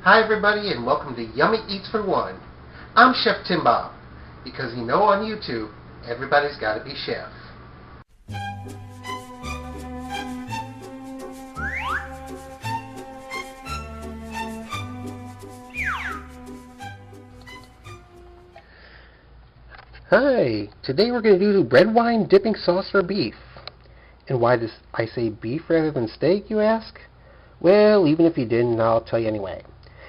Hi everybody and welcome to Yummy Eats for One. I'm Chef Tim Bob, because you know on YouTube, everybody's got to be chef. Hi, today we're going to do red wine dipping sauce for beef. And why does I say beef rather than steak, you ask? Well, even if you didn't, I'll tell you anyway.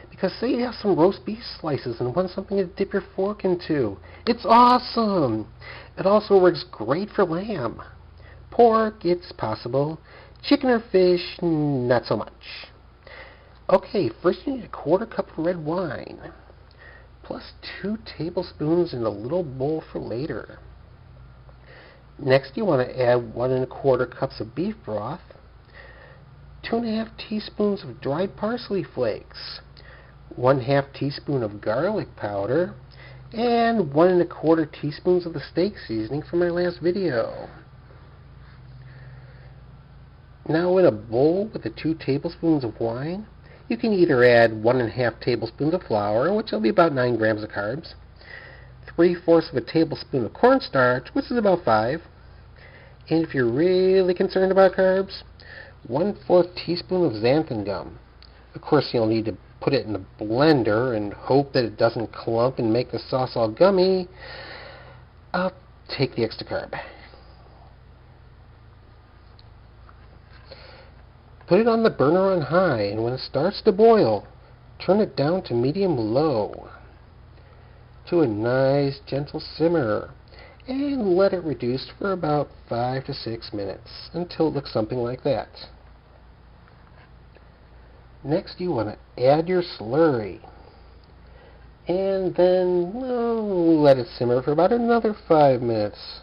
Because say you have some roast beef slices and want something to dip your fork into. It's awesome! It also works great for lamb. Pork, it's possible. Chicken or fish, not so much. Okay, first you need a quarter cup of red wine, plus 2 tablespoons in a little bowl for later. Next you want to add 1 1/4 cups of beef broth, 2 1/2 teaspoons of dried parsley flakes, 1/2 teaspoon of garlic powder, and 1 1/4 teaspoons of the steak seasoning from my last video. Now in a bowl with the 2 tablespoons of wine, you can either add 1 1/2 tablespoons of flour, which will be about 9 grams of carbs, 3/4 of a tablespoon of cornstarch, which is about 5, and if you're really concerned about carbs, 1/4 teaspoon of Xanthan Gum. Of course, you'll need to put it in the blender and hope that it doesn't clump and make the sauce all gummy. I'll take the extra carb. Put it on the burner on high, and when it starts to boil, turn it down to medium-low to a nice gentle simmer, and let it reduce for about 5 to 6 minutes until it looks something like that. Next you want to add your slurry, and then let it simmer for about another 5 minutes.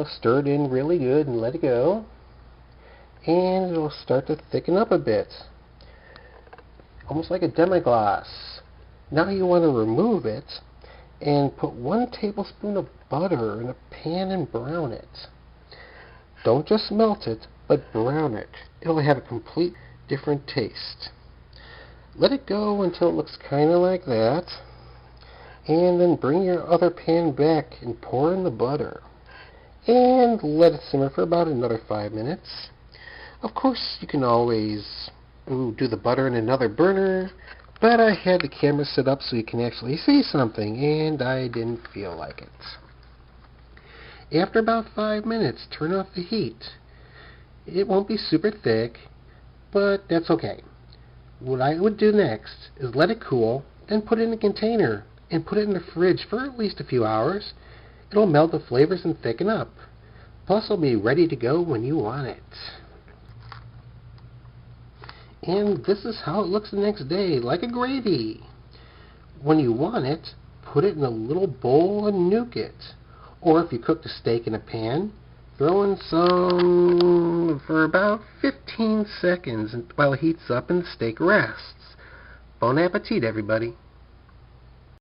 Stir it in really good and let it go, and it'll start to thicken up a bit, almost like a demi-glace. Now you want to remove it and put 1 tablespoon of butter in a pan and brown it. Don't just melt it, but brown it. It'll have a complete different taste. Let it go until it looks kind of like that, and then bring your other pan back and pour in the butter, and let it simmer for about another 5 minutes. Of course, you can always do the butter in another burner, but I had the camera set up so you can actually see something, and I didn't feel like it. After about 5 minutes, turn off the heat. It won't be super thick, but that's okay. What I would do next is let it cool, then put it in a container and put it in the fridge for at least a few hours. It'll melt the flavors and thicken up. Plus, it'll be ready to go when you want it. And this is how it looks the next day, like a gravy. When you want it, put it in a little bowl and nuke it. Or if you cooked a steak in a pan, throw in some for about 15 seconds while it heats up and the steak rests. Bon appetit, everybody.